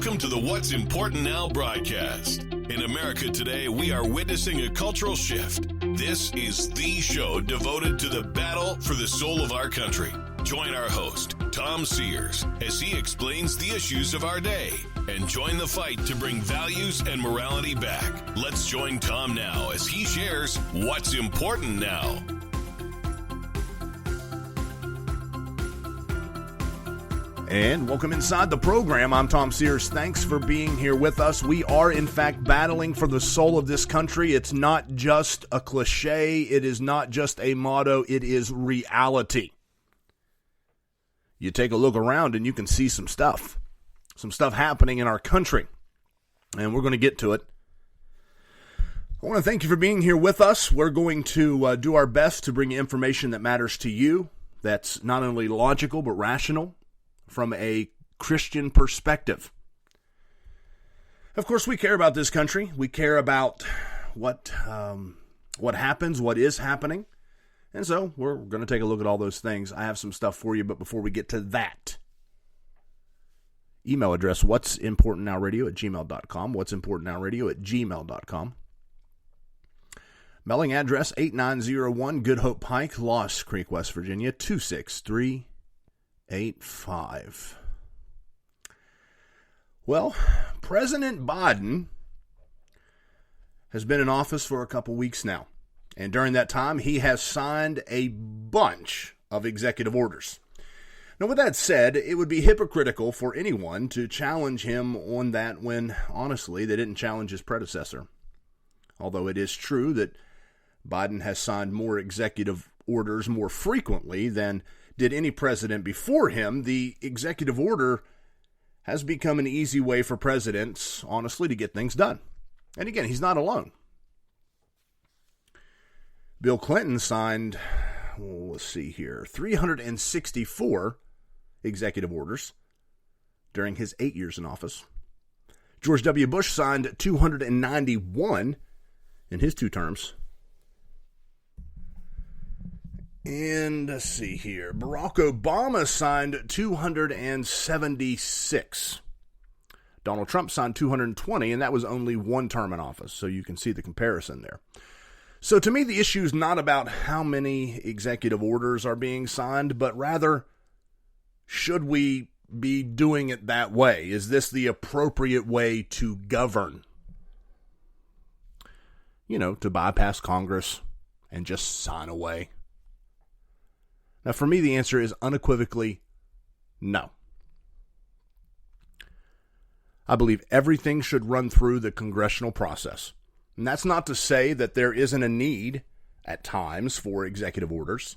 Welcome to the What's Important Now broadcast. In America today, we are witnessing a cultural shift. This is the show devoted to the battle for the soul of our country. Join our host, Tom Sears, as he explains the issues of our day and join the fight to bring values and morality back. Let's join Tom now as he shares what's important now. And welcome inside the program. I'm Tom Sears. Thanks for being here with us. We are, in fact, battling for the soul of this country. It's not just a cliche. It is not just a motto. It is reality. You take a look around and you can see some stuff happening in our country. And we're going to get to it. I want to thank you for being here with us. We're going to do our best to bring you information that matters to you, that's not only logical but rational, from a Christian perspective. Of course, we care about this country. We care about what happens, what is happening. And so we're going to take a look at all those things. I have some stuff for you, but before we get to that, email address, what'simportantnowradio@gmail.com, what'simportantnowradio@gmail.com. Mailing address, 8901 Good Hope Pike, Lost Creek, West Virginia, 26385. Well, President Biden has been in office for a couple weeks now, and during that time, he has signed a bunch of executive orders. Now, with that said, it would be hypocritical for anyone to challenge him on that when, honestly, they didn't challenge his predecessor. Although it is true that Biden has signed more executive orders more frequently than did any president before him, the executive order has become an easy way for presidents, honestly, to get things done. And again, he's not alone. Bill Clinton signed, 364 executive orders during his 8 years in office. George W. Bush signed 291 in his 2 terms. And let's see here. Barack Obama signed 276. Donald Trump signed 220, and that was only 1 term in office, so you can see the comparison there. So to me, the issue is not about how many executive orders are being signed, but rather, should we be doing it that way? Is this the appropriate way to govern? You know, to bypass Congress and just sign away. Now, for me, the answer is unequivocally no. I believe everything should run through the congressional process. And that's not to say that there isn't a need at times for executive orders.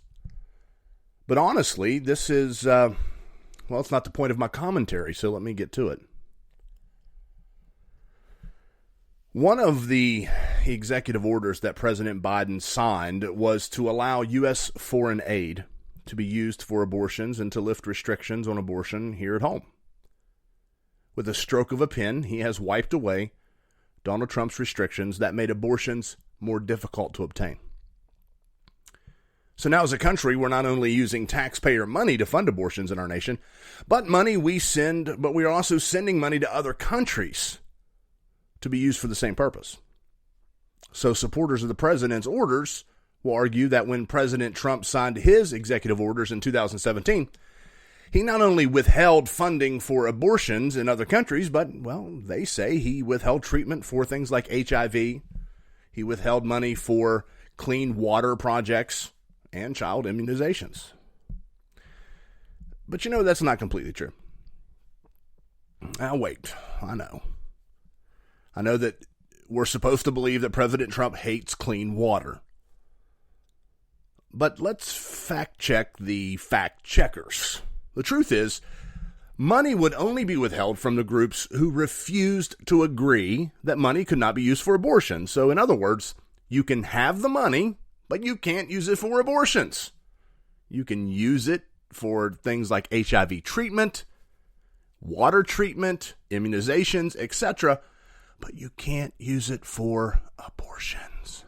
But honestly, this is, it's not the point of my commentary, so let me get to it. One of the executive orders that President Biden signed was to allow U.S. foreign aid to be used for abortions and to lift restrictions on abortion here at home. With a stroke of a pen, he has wiped away Donald Trump's restrictions that made abortions more difficult to obtain. So now as a country, we're not only using taxpayer money to fund abortions in our nation, but we are also sending money to other countries to be used for the same purpose. So supporters of the president's orders will argue that when President Trump signed his executive orders in 2017, he not only withheld funding for abortions in other countries, but, they say he withheld treatment for things like HIV. He withheld money for clean water projects and child immunizations. But that's not completely true. Now, wait, I know that we're supposed to believe that President Trump hates clean water. But let's fact check the fact checkers. The truth is, money would only be withheld from the groups who refused to agree that money could not be used for abortion. So in other words, you can have the money, but you can't use it for abortions. You can use it for things like HIV treatment, water treatment, immunizations, etc., but you can't use it for abortions.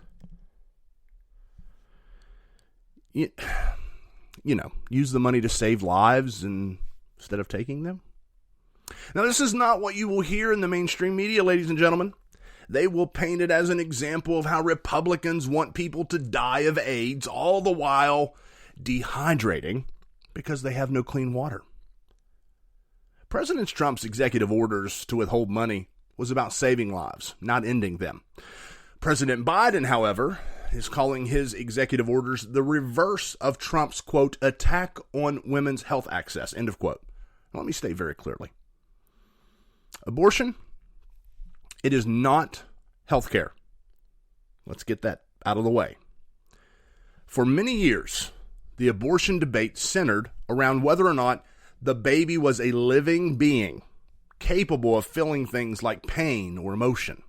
Use the money to save lives instead of taking them. Now, this is not what you will hear in the mainstream media, ladies and gentlemen. They will paint it as an example of how Republicans want people to die of AIDS, all the while dehydrating because they have no clean water. President Trump's executive orders to withhold money was about saving lives, not ending them. President Biden, however, is calling his executive orders the reverse of Trump's, quote, attack on women's health access, end of quote. Let me state very clearly. Abortion, it is not health care. Let's get that out of the way. For many years, the abortion debate centered around whether or not the baby was a living being capable of feeling things like pain or emotion.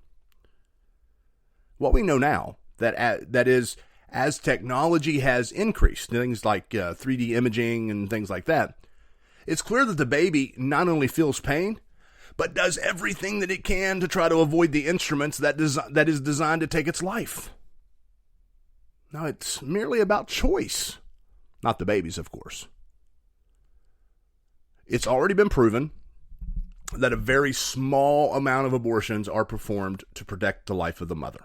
What we know now, that is, as technology has increased, things like 3D imaging and things like that, it's clear that the baby not only feels pain, but does everything that it can to try to avoid the instruments that is designed to take its life. Now, it's merely about choice, not the baby's, of course. It's already been proven that a very small amount of abortions are performed to protect the life of the mother.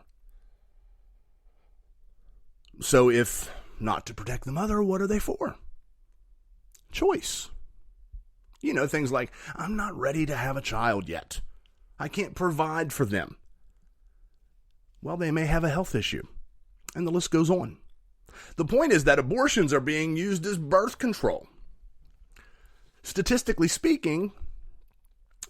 So if not to protect the mother, what are they for? Choice. You know, things like, I'm not ready to have a child yet. I can't provide for them. Well, they may have a health issue. And the list goes on. The point is that abortions are being used as birth control. Statistically speaking,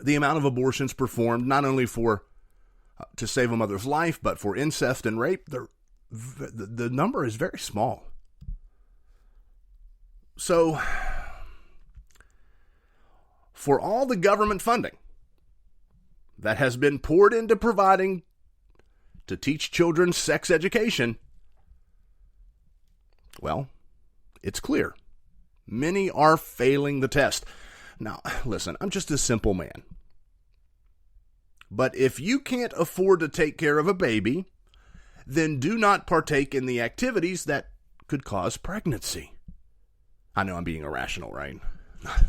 the amount of abortions performed not only to save a mother's life, but for incest and rape, the number is very small. So, for all the government funding that has been poured into providing to teach children sex education, well, it's clear. Many are failing the test. Now, listen, I'm just a simple man. But if you can't afford to take care of a baby, then do not partake in the activities that could cause pregnancy. I know I'm being irrational, right?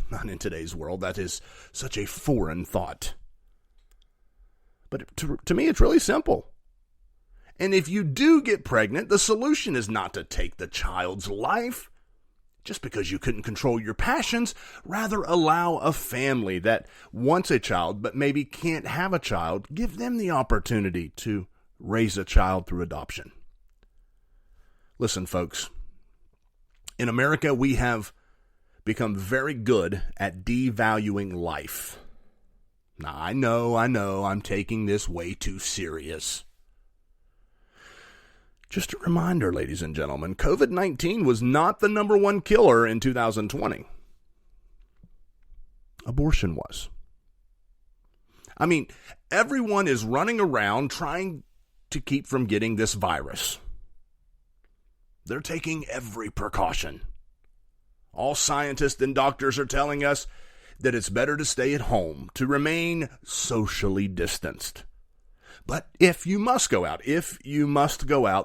Not in today's world. That is such a foreign thought. But to me, it's really simple. And if you do get pregnant, the solution is not to take the child's life just because you couldn't control your passions. Rather, allow a family that wants a child but maybe can't have a child, give them the opportunity to raise a child through adoption. Listen, folks, in America, we have become very good at devaluing life. Now, I know, I'm taking this way too serious. Just a reminder, ladies and gentlemen, COVID-19 was not the number one killer in 2020. Abortion was. I mean, everyone is running around trying to keep from getting this virus. They're taking every precaution. All scientists and doctors are telling us that it's better to stay at home, to remain socially distanced. But if you must go out,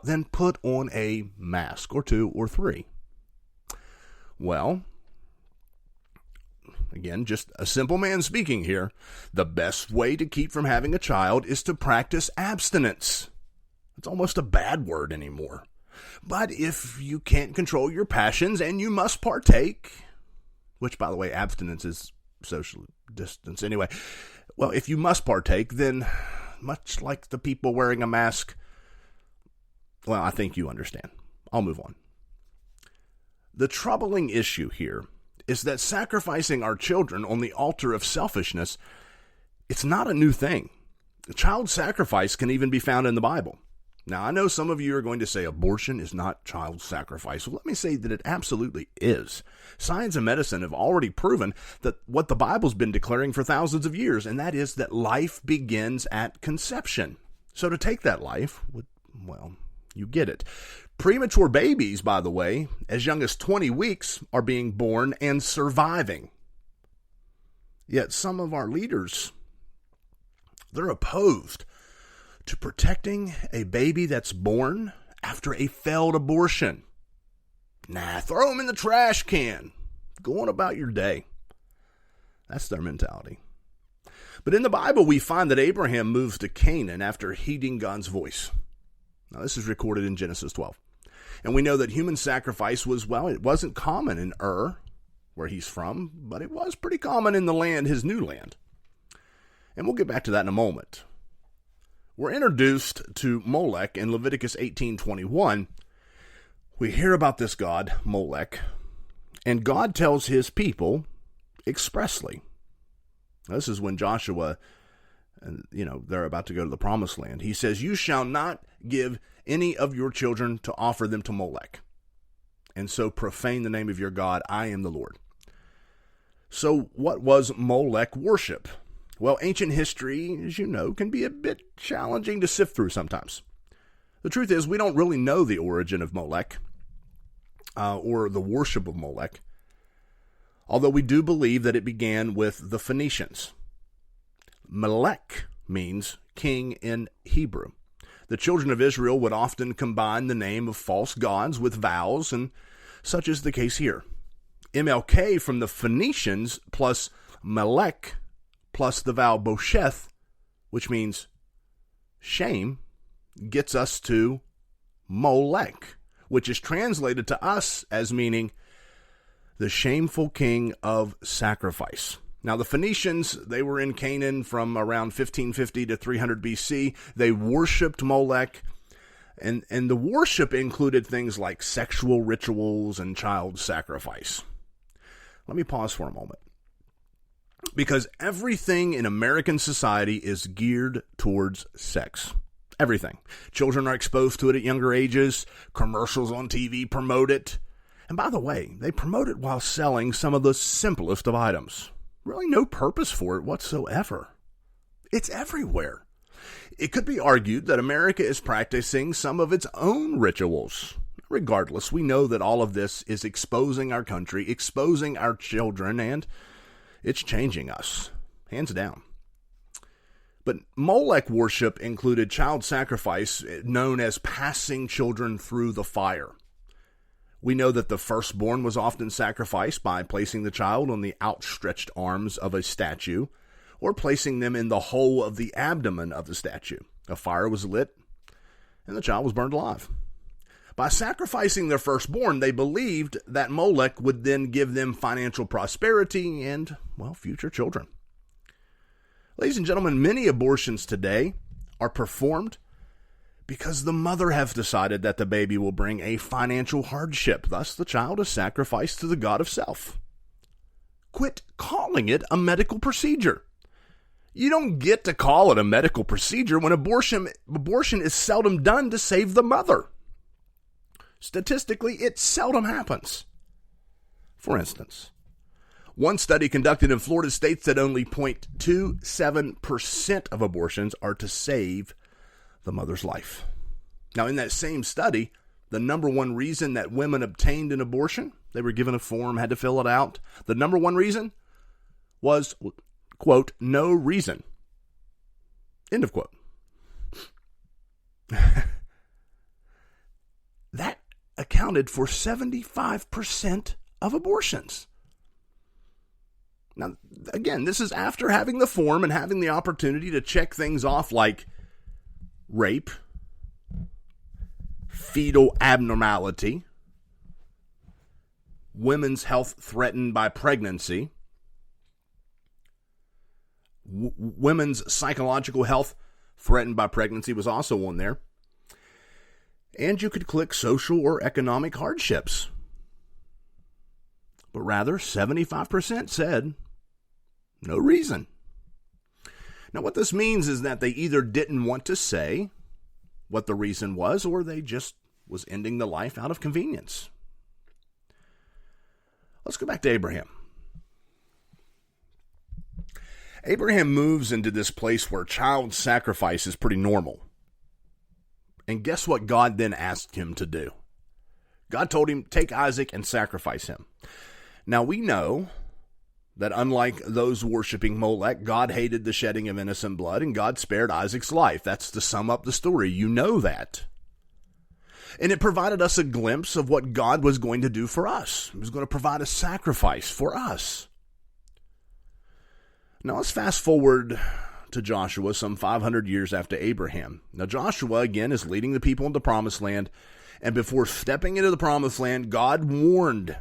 then put on a mask, or 2 or 3. Well, again, just a simple man speaking here, the best way to keep from having a child is to practice abstinence. It's almost a bad word anymore. But if you can't control your passions and you must partake, which, by the way, abstinence is social distance anyway. Well, if you must partake, then much like the people wearing a mask, well, I think you understand. I'll move on. The troubling issue here is that sacrificing our children on the altar of selfishness, it's not a new thing. Child sacrifice can even be found in the Bible. Now, I know some of you are going to say abortion is not child sacrifice. Well, let me say that it absolutely is. Science and medicine have already proven that what the Bible's been declaring for thousands of years, and that is that life begins at conception. So to take that life, well, you get it. Premature babies, by the way, as young as 20 weeks, are being born and surviving. Yet some of our leaders, they're opposed to protecting a baby that's born after a failed abortion. Nah, throw them in the trash can. Go on about your day. That's their mentality. But in the Bible, we find that Abraham moves to Canaan after heeding God's voice. Now, this is recorded in Genesis 12. And we know that human sacrifice was, well, it wasn't common in Ur, where he's from, but it was pretty common in the land, his new land. And we'll get back to that in a moment. We're introduced to Molech in Leviticus 18:21. We hear about this god, Molech, and God tells his people expressly. This is when Joshua, they're about to go to the promised land. He says, "You shall not give any of your children to offer them to Molech, and so profane the name of your God. I am the Lord." So what was Molech worship? Well, ancient history, as you know, can be a bit challenging to sift through sometimes. The truth is, we don't really know the origin of Molech, or the worship of Molech, although we do believe that it began with the Phoenicians. Molech means king in Hebrew. The children of Israel would often combine the name of false gods with vows, and such is the case here. MLK from the Phoenicians plus Molech plus the vowel bosheth, which means shame, gets us to Molech, which is translated to us as meaning the shameful king of sacrifice. Now, the Phoenicians, they were in Canaan from around 1550 to 300 BC. They worshipped Molech, and the worship included things like sexual rituals and child sacrifice. Let me pause for a moment, because everything in American society is geared towards sex. Everything. Children are exposed to it at younger ages. Commercials on TV promote it. And by the way, they promote it while selling some of the simplest of items. Really no purpose for it whatsoever. It's everywhere. It could be argued that America is practicing some of its own rituals. Regardless, we know that all of this is exposing our country, exposing our children, and it's changing us, hands down. But Molech worship included child sacrifice known as passing children through the fire. We know that the firstborn was often sacrificed by placing the child on the outstretched arms of a statue or placing them in the hole of the abdomen of the statue. A fire was lit and the child was burned alive. By sacrificing their firstborn, they believed that Molech would then give them financial prosperity and, well, future children. Ladies and gentlemen, many abortions today are performed because the mother has decided that the baby will bring a financial hardship. Thus, the child is sacrificed to the god of self. Quit calling it a medical procedure. You don't get to call it a medical procedure when abortion is seldom done to save the mother. Statistically, it seldom happens. For instance, one study conducted in Florida states that only 0.27% of abortions are to save the mother's life. Now, in that same study, the number one reason that women obtained an abortion, they were given a form, had to fill it out. The number one reason was, quote, no reason. End of quote. That accounted for 75% of abortions. Now, again, this is after having the form and having the opportunity to check things off like rape, fetal abnormality, women's health threatened by pregnancy, women's psychological health threatened by pregnancy was also on there. And you could click social or economic hardships. But rather, 75% said no reason. Now, what this means is that they either didn't want to say what the reason was, or they just was ending the life out of convenience. Let's go back to Abraham. Abraham moves into this place where child sacrifice is pretty normal. And guess what God then asked him to do? God told him, take Isaac and sacrifice him. Now we know that unlike those worshiping Molech, God hated the shedding of innocent blood, and God spared Isaac's life. That's to sum up the story. You know that. And it provided us a glimpse of what God was going to do for us. He was going to provide a sacrifice for us. Now let's fast forward to Joshua some 500 years after Abraham. Now Joshua, again, is leading the people into the promised land. And before stepping into the promised land, God warned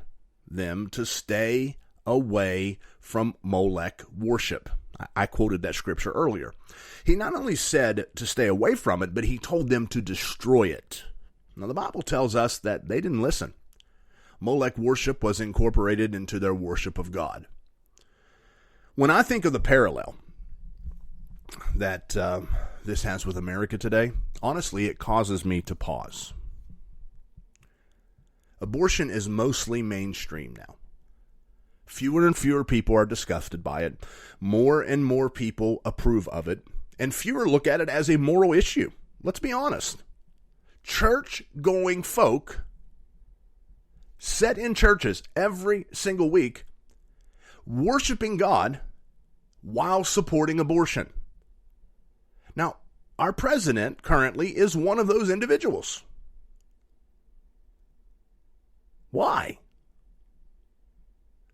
them to stay away from Molech worship. I quoted that scripture earlier. He not only said to stay away from it, but he told them to destroy it. Now the Bible tells us that they didn't listen. Molech worship was incorporated into their worship of God. When I think of the parallel that this has with America today, honestly, it causes me to pause. Abortion is mostly mainstream now. Fewer and fewer people are disgusted by it. More and more people approve of it. And fewer look at it as a moral issue. Let's be honest. Church-going folk sit in churches every single week worshiping God while supporting abortion. Now, our president currently is one of those individuals. Why?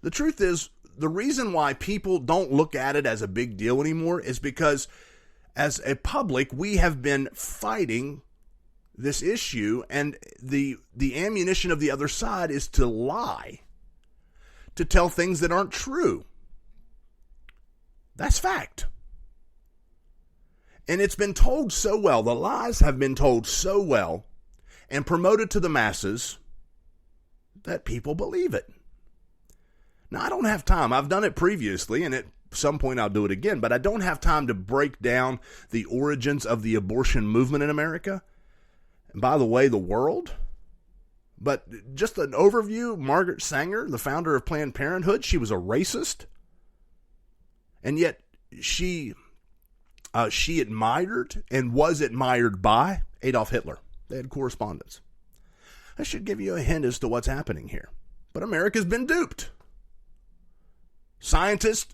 The truth is, the reason why people don't look at it as a big deal anymore is because as a public, we have been fighting this issue, and the ammunition of the other side is to lie, to tell things that aren't true. That's fact. And it's been told so well, the lies have been told so well and promoted to the masses that people believe it. Now, I don't have time. I've done it previously, and at some point I'll do it again, but I don't have time to break down the origins of the abortion movement in America. And by the way, the world. But just an overview, Margaret Sanger, the founder of Planned Parenthood, she was a racist. And yet she admired and was admired by Adolf Hitler. They had correspondence. I should give you a hint as to what's happening here. But America's been duped. Scientists,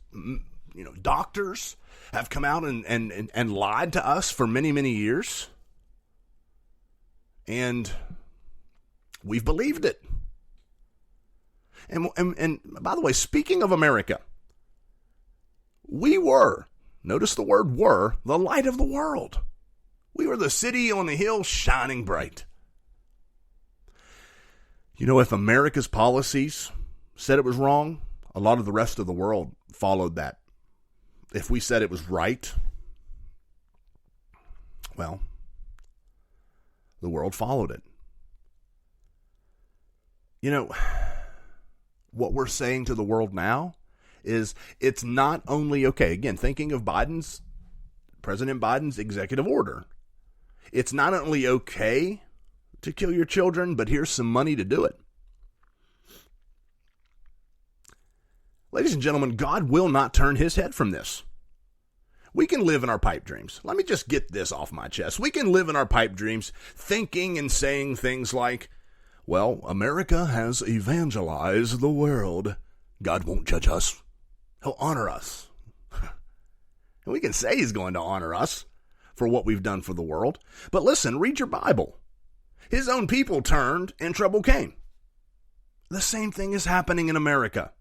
doctors have come out and lied to us for many, many years. And we've believed it. And by the way, speaking of America, we were, notice the word were, the light of the world. We were the city on the hill shining bright. If America's policies said it was wrong, a lot of the rest of the world followed that. If we said it was right, well, the world followed it. What we're saying to the world now is it's not only, again, thinking of President Biden's executive order. It's not only okay to kill your children, but here's some money to do it. Ladies and gentlemen, God will not turn his head from this. We can live in our pipe dreams. Let me just get this off my chest. We can live in our pipe dreams thinking and saying things like, well, America has evangelized the world. God won't judge us. He'll honor us. And we can say he's going to honor us for what we've done for the world. But listen, read your Bible. His own people turned and trouble came. The same thing is happening in America.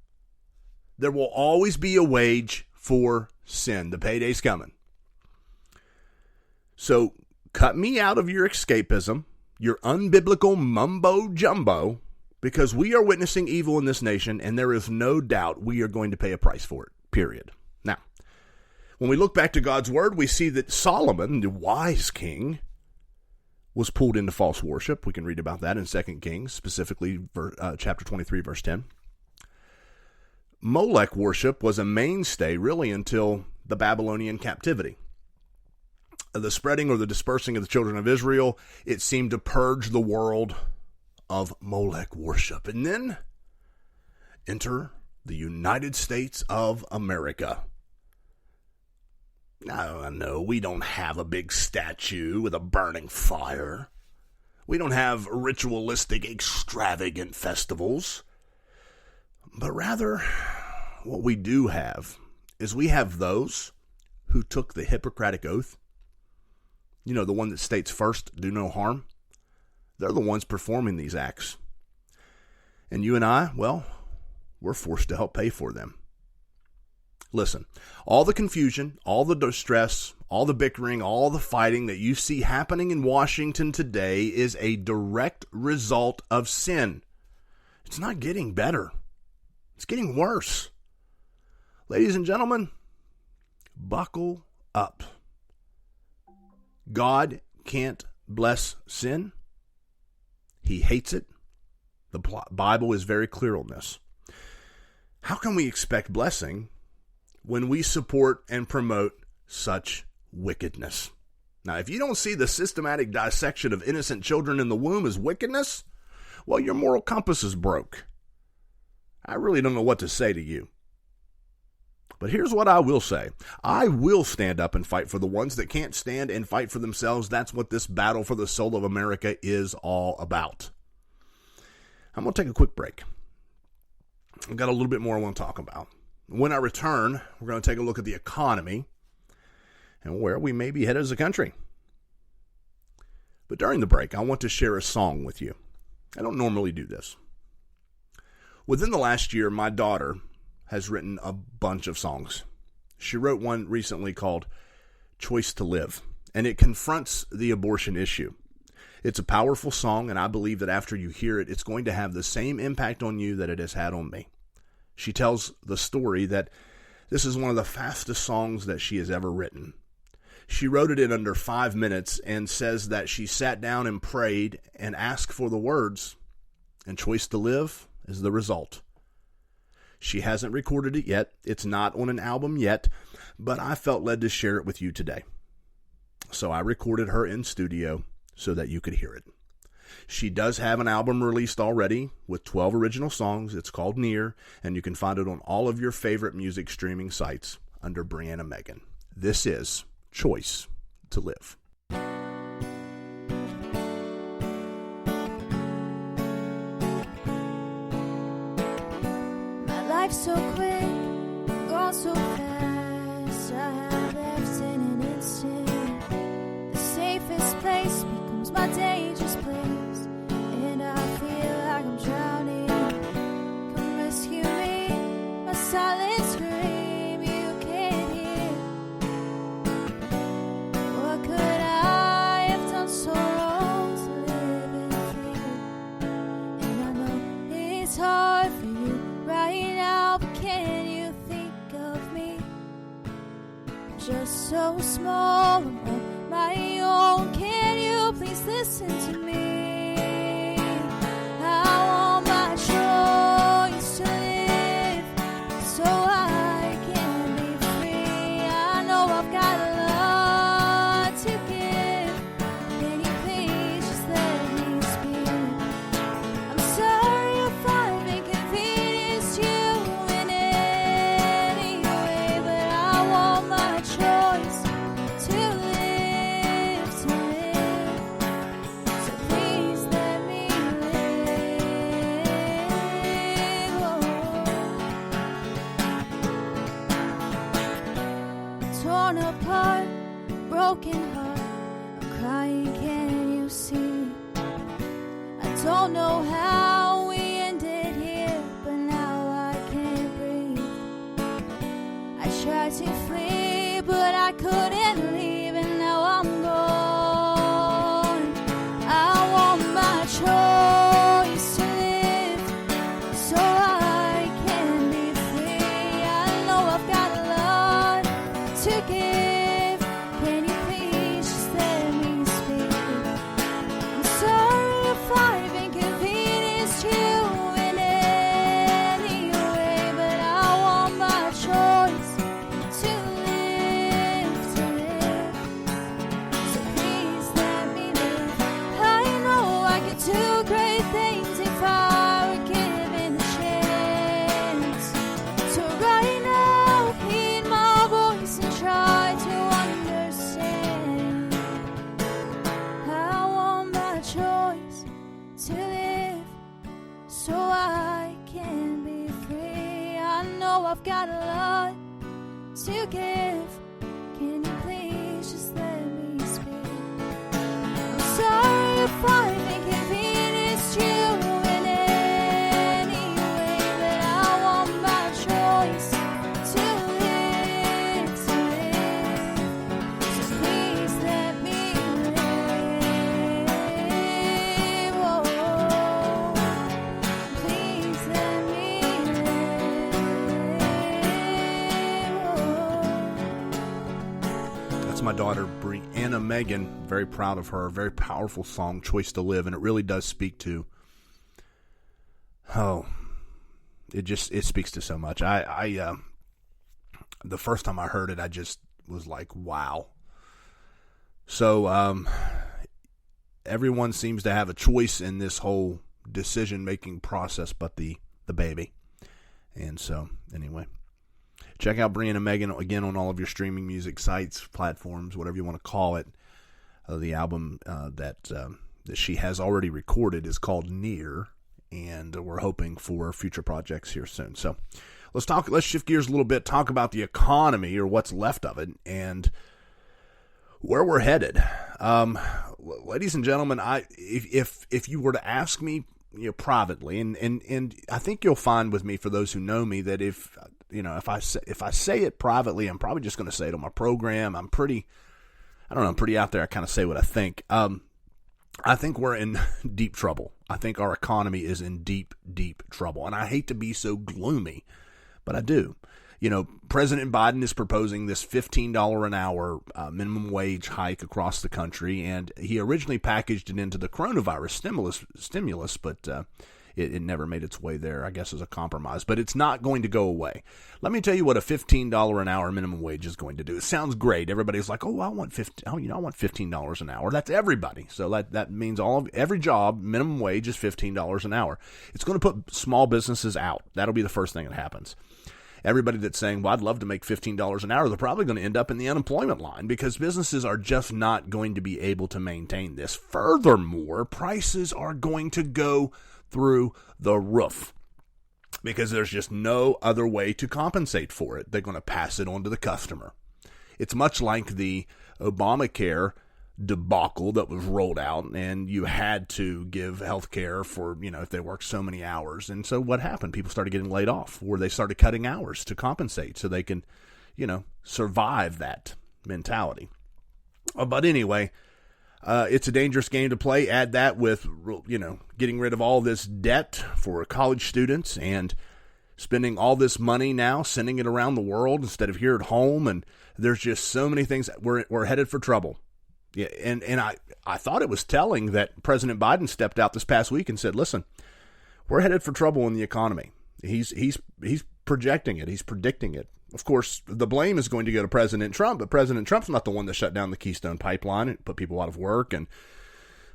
There will always be a wage for sin. The payday's coming. So cut me out of your escapism, your unbiblical mumbo-jumbo, because we are witnessing evil in this nation, and there is no doubt we are going to pay a price for it, period. Now, when we look back to God's word, we see that Solomon, the wise king, was pulled into false worship. We can read about that in 2 Kings, specifically chapter 23, verse 10. Molech worship was a mainstay really until the Babylonian captivity. The spreading or the dispersing of the children of Israel, it seemed to purge the world of Molech worship. And then enter the United States of America. No, we don't have a big statue with a burning fire. We don't have ritualistic, extravagant festivals. But rather, what we do have is we have those who took the Hippocratic Oath. The one that states first, do no harm. They're the ones performing these acts. And you and I, well, we're forced to help pay for them. Listen, all the confusion, all the distress, all the bickering, all the fighting that you see happening in Washington today is a direct result of sin. It's not getting better. It's getting worse. Ladies and gentlemen, buckle up. God can't bless sin. He hates it. The Bible is very clear on this. How can we expect blessing when we support and promote such wickedness? Now, if you don't see the systematic dissection of innocent children in the womb as wickedness, well, your moral compass is broke. I really don't know what to say to you. But here's what I will say. I will stand up and fight for the ones that can't stand and fight for themselves. That's what this battle for the soul of America is all about. I'm going to take a quick break. I've got a little bit more I want to talk about. When I return, we're going to take a look at the economy and where we may be headed as a country. But during the break, I want to share a song with you. I don't normally do this. Within the last year, my daughter has written a bunch of songs. She wrote one recently called Choice to Live, and it confronts the abortion issue. It's a powerful song, and I believe that after you hear it, it's going to have the same impact on you that it has had on me. She tells the story that this is one of the fastest songs that she has ever written. She wrote it in under 5 minutes and says that she sat down and prayed and asked for the words, and Choice to Live is the result. She hasn't recorded it yet. It's not on an album yet, but I felt led to share it with you today. So I recorded her in studio so that you could hear it. She does have an album released already with 12 original songs. It's called Near, and you can find it on all of your favorite music streaming sites under Breanna Megan. This is Choice to Live. So quick, gone so fast, I have left in an instant. The safest place becomes my dangerous place, and I feel like I'm drowning. Come rescue me, my silent scream you can't hear. What could I have done so wrong to live in fear? And I know it's hard for you right now, but can you think of me? Just so small and on my own. Can you please listen to me? I want my choice to live so I can be free. I know I've got a lot to give. Can you please just let me speak? I'm sorry if I've inconvenienced you in any way, but I want my choice to live, so please let me live. Torn apart, broken heart, I'm crying, can you see? I don't know how we ended here, but now I can't breathe. I tried to flee, but I couldn't leave, and now I'm gone. I want my choice to live so I can be free. I know I've got a lot to give. Can you please just let me speak? I'm sorry if I've inconvenienced you in any way, but I want my choice to live, so please let me live. I know I could do great things if I were given a chance. So right now, heed my voice and try to understand. I want my choice to live so I can be free. I know I've got a lot to give. Can you please just let me speak? I'm sorry if I've inconvenienced you in any way, but I want my choice to live. That's my daughter, Breanna Megan. Very proud of her. Very powerful song, Choice to Live. And it really does speak to, it speaks to so much. The first time I heard it, I just was like, wow. So, everyone seems to have a choice in this whole decision-making process but the baby. And so, anyway, check out Breanna Megan again on all of your streaming music sites, platforms, whatever you want to call it. The album that she has already recorded is called Near, and we're hoping for future projects here soon. So let's shift gears a little bit, talk about the economy, or what's left of it, and where we're headed. Ladies and gentlemen, if you were to ask me, privately, and I think you'll find with me, for those who know me, that if I say it privately, I'm probably just going to say it on my program. I'm pretty out there. I kind of say what I think. I think we're in deep trouble. I think our economy is in deep, deep trouble. And I hate to be so gloomy, but I do. President Biden is proposing this $15 an hour minimum wage hike across the country, and he originally packaged it into the coronavirus stimulus, but it never made its way there, I guess, as a compromise. But it's not going to go away. Let me tell you what a $15 an hour minimum wage is going to do. It sounds great. Everybody's like, I want $15 an hour. That's everybody. So that means every job, minimum wage is $15 an hour. It's going to put small businesses out. That'll be the first thing that happens. Everybody that's saying, well, I'd love to make $15 an hour, they're probably going to end up in the unemployment line, because businesses are just not going to be able to maintain this. Furthermore, prices are going to go through the roof, because there's just no other way to compensate for it. They're going to pass it on to the customer. It's much like the Obamacare debacle that was rolled out, and you had to give health care for, if they worked so many hours. And so what happened? People started getting laid off, or they started cutting hours to compensate so they can, survive that mentality. But anyway, it's a dangerous game to play. Add that with, getting rid of all this debt for college students and spending all this money now, sending it around the world instead of here at home. And there's just so many things. We're headed for trouble. Yeah, and I thought it was telling that President Biden stepped out this past week and said, listen, we're headed for trouble in the economy. He's projecting it. He's predicting it. Of course, the blame is going to go to President Trump, but President Trump's not the one that shut down the Keystone Pipeline and put people out of work. And,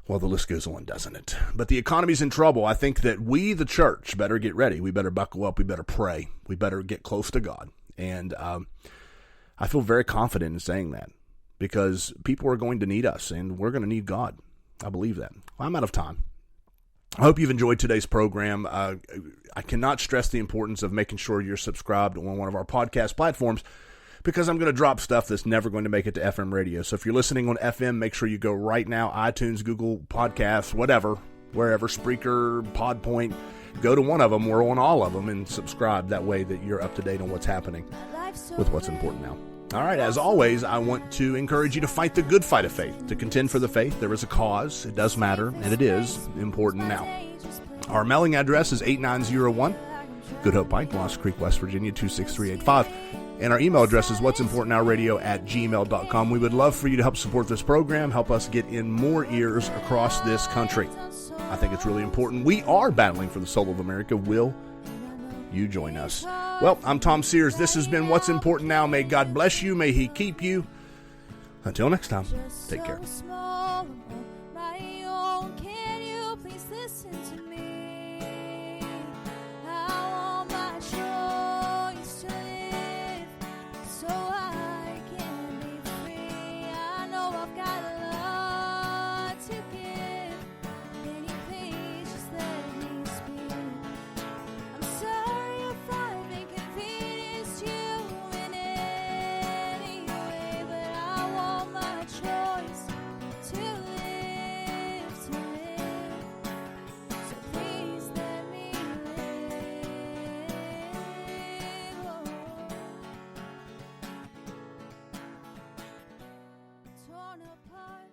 well, the list goes on, doesn't it? But the economy's in trouble. I think that we, the church, better get ready. We better buckle up. We better pray. We better get close to God. And I feel very confident in saying that, because people are going to need us, and we're going to need God. I believe that. Well, I'm out of time. I hope you've enjoyed today's program. I cannot stress the importance of making sure you're subscribed on one of our podcast platforms, because I'm going to drop stuff that's never going to make it to FM radio. So if you're listening on FM, make sure you go right now, iTunes, Google Podcasts, whatever, wherever, Spreaker, Podpoint, go to one of them. We're on all of them, and subscribe. That way that you're up to date on what's happening with what's important now. All right, as always, I want to encourage you to fight the good fight of faith, to contend for the faith. There is a cause. It does matter, and it is important now. Our mailing address is 8901 Good Hope Pike, Lost Creek, West Virginia, 26385. And our email address is what'simportnowradio@gmail.com. We would love for you to help support this program, help us get in more ears across this country. I think it's really important. We are battling for the soul of America. Will you join us? Well, I'm Tom Sears. This has been What's Important Now. May God bless you. May He keep you. Until next time, take care. Torn apart.